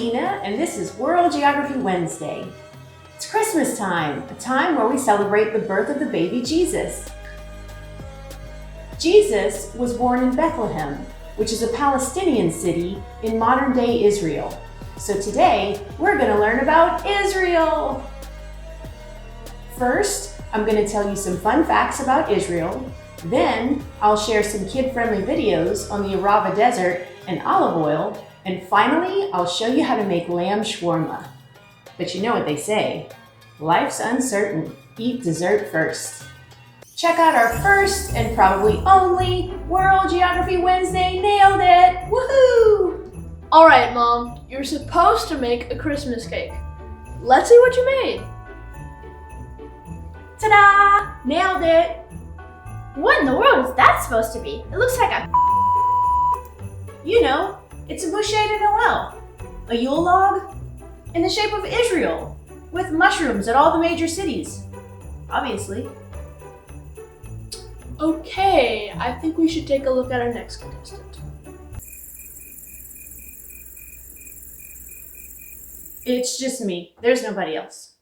Tina, and this is World Geography Wednesday. It's Christmas time, a time where we celebrate the birth of the baby Jesus. Jesus was born in Bethlehem, which is a Palestinian city in modern-day Israel. So today, we're going to learn about Israel. First, I'm going to tell you some fun facts about Israel. Then, I'll share some kid-friendly videos on the Arava Desert and olive oil. And finally, I'll show you how to make lamb shawarma. But you know what they say, life's uncertain, eat dessert first. Check out our first and probably only World Geography Wednesday. Nailed it! Woohoo! All right, Mom, you're supposed to make a Christmas cake. Let's see what you made. Ta-da! Nailed it! What in the world is that supposed to be? It looks like a You know, it's a bouchée de Noël, a Yule log in the shape of Israel, with mushrooms at all the major cities, obviously. Okay, I think we should take a look at our next contestant. It's just me, there's nobody else.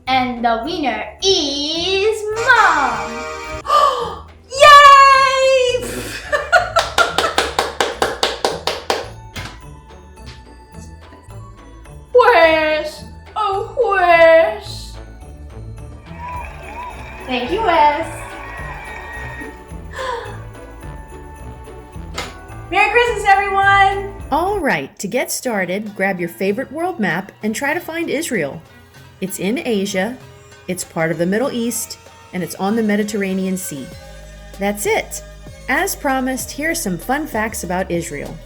And the winner is Mom! Yay! Wes! Oh, Wes! Thank you, Wes. Merry Christmas, everyone! All right, to get started, grab your favorite world map and try to find Israel. It's in Asia, it's part of the Middle East, and it's on the Mediterranean Sea. That's it! As promised, here are some fun facts about Israel.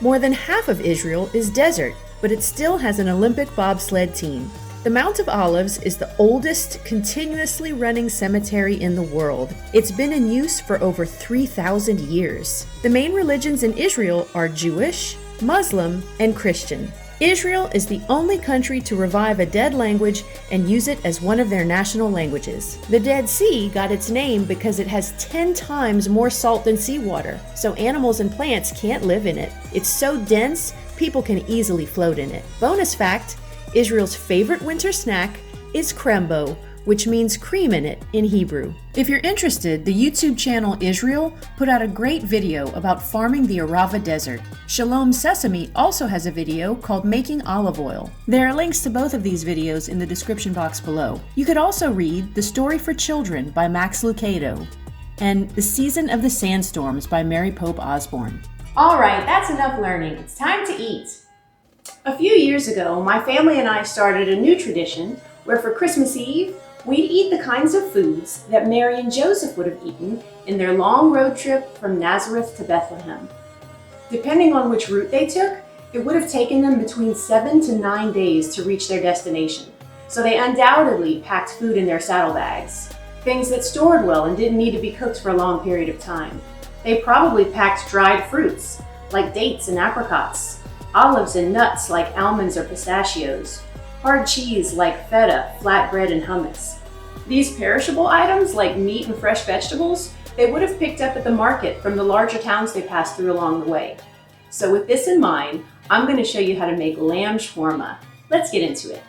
More than half of Israel is desert, but it still has an Olympic bobsled team. The Mount of Olives is the oldest continuously running cemetery in the world. It's been in use for over 3,000 years. The main religions in Israel are Jewish, Muslim, and Christian. Israel is the only country to revive a dead language and use it as one of their national languages. The Dead Sea got its name because it has 10 times more salt than seawater, so animals and plants can't live in it. It's so dense, people can easily float in it. Bonus fact, Israel's favorite winter snack is krembo, which means cream in it in Hebrew. If you're interested, the YouTube channel Israel put out a great video about farming the Arava Desert. SHALOM Sesame also has a video called Making Olive Oil. There are links to both of these videos in the description box below. You could also read The Story for Children by Max Lucado and The Season of the SANDSTORMS by Mary Pope Osborne. All right, that's enough learning. It's time to eat. A few years ago, my family and I started a new tradition where for Christmas Eve, we'd eat the kinds of foods that Mary and Joseph would have eaten in their long road trip from Nazareth to Bethlehem. Depending on which route they took, it would have taken them between 7 to 9 days to reach their destination. So they undoubtedly packed food in their saddlebags, things that stored well and didn't need to be cooked for a long period of time. They probably packed dried fruits, like dates and apricots, olives and nuts like almonds or pistachios, hard cheese like feta, flatbread, and hummus. These perishable items like meat and fresh vegetables, they would have picked up at the market from the larger towns they passed through along the way. So with this in mind, I'm going to show you how to make lamb shawarma. Let's get into it.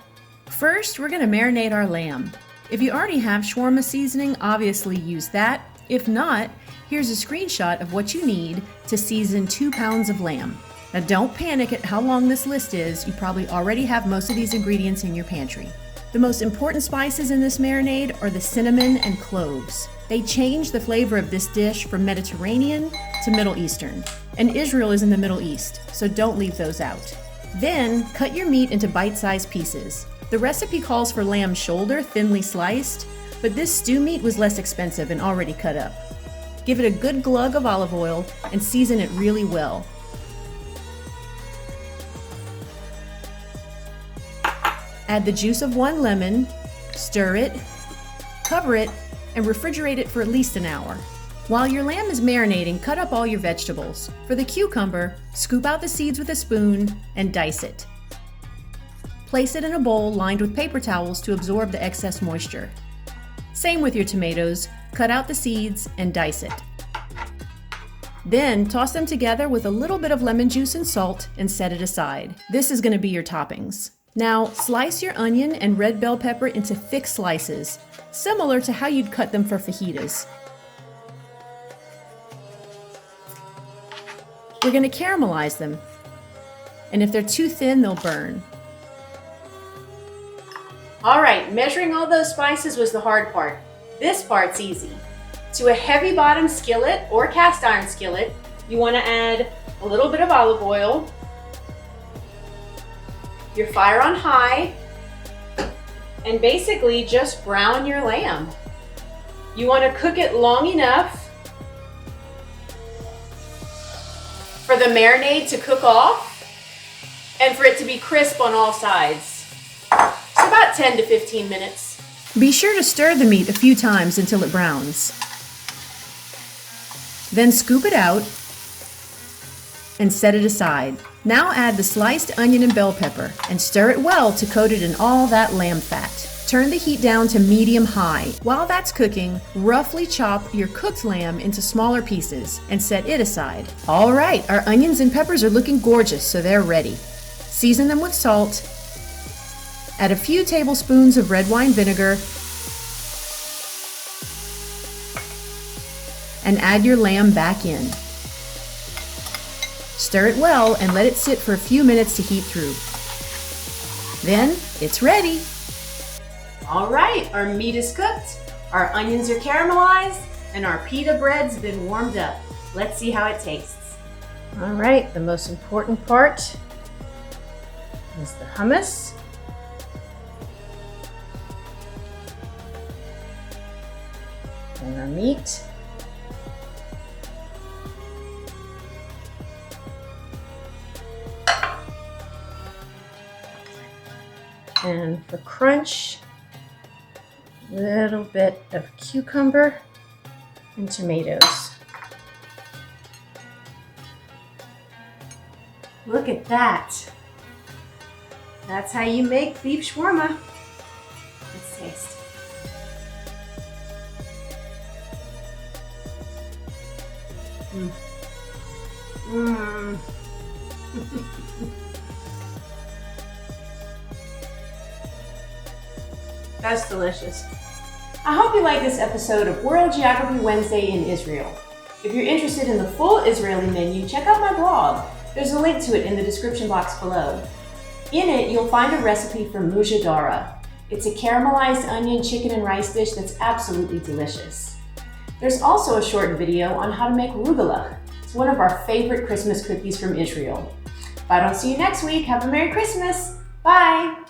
First, we're going to marinate our lamb. If you already have shawarma seasoning, obviously use that. If not, here's a screenshot of what you need to season 2 pounds of lamb. Now don't panic at how long this list is, you probably already have most of these ingredients in your pantry. The most important spices in this marinade are the cinnamon and cloves. They change the flavor of this dish from Mediterranean to Middle Eastern. And Israel is in the Middle East, so don't leave those out. Then, cut your meat into bite-sized pieces. The recipe calls for lamb shoulder thinly sliced, but this stew meat was less expensive and already cut up. Give it a good glug of olive oil and season it really well. Add the juice of 1 lemon, stir it, cover it, and refrigerate it for at least an hour. While your lamb is marinating, cut up all your vegetables. For the cucumber, scoop out the seeds with a spoon and dice it. Place it in a bowl lined with paper towels to absorb the excess moisture. Same with your tomatoes, cut out the seeds and dice it. Then toss them together with a little bit of lemon juice and salt and set it aside. This is going to be your toppings. Now slice your onion and red bell pepper into thick slices, similar to how you'd cut them for fajitas. We're going to caramelize them, and if they're too thin, they'll burn. All right, measuring all those spices was the hard part. This part's easy. To a heavy bottom skillet or cast iron skillet, you want to add a little bit of olive oil, your fire on high, and basically just brown your lamb. You want to cook it long enough for the marinade to cook off and for it to be crisp on all sides. It's about 10 to 15 minutes. Be sure to stir the meat a few times until it browns. Then scoop it out and set it aside. Now add the sliced onion and bell pepper and stir it well to coat it in all that lamb fat. Turn the heat down to medium-high. While that's cooking, roughly chop your cooked lamb into smaller pieces and set it aside. All right, our onions and peppers are looking gorgeous, so they're ready. Season them with salt. Add a few tablespoons of red wine vinegar and add your lamb back in. Stir it well and let it sit for a few minutes to heat through. Then it's ready. All right, our meat is cooked, our onions are caramelized, and our pita bread's been warmed up. Let's see how it tastes. All right, the most important part is the hummus. And our meat. And for crunch, a little bit of cucumber and tomatoes. Look at that. That's how you make beef shawarma. Let's taste. That's delicious. I hope you like this episode of World Geography Wednesday in Israel. If you're interested in the full Israeli menu, check out my blog. There's a link to it in the description box below. In it, you'll find a recipe for mujadara. It's a caramelized onion, chicken, and rice dish that's absolutely delicious. There's also a short video on how to make rugelach. It's one of our favorite Christmas cookies from Israel. If I don't see you next week, have a Merry Christmas. Bye.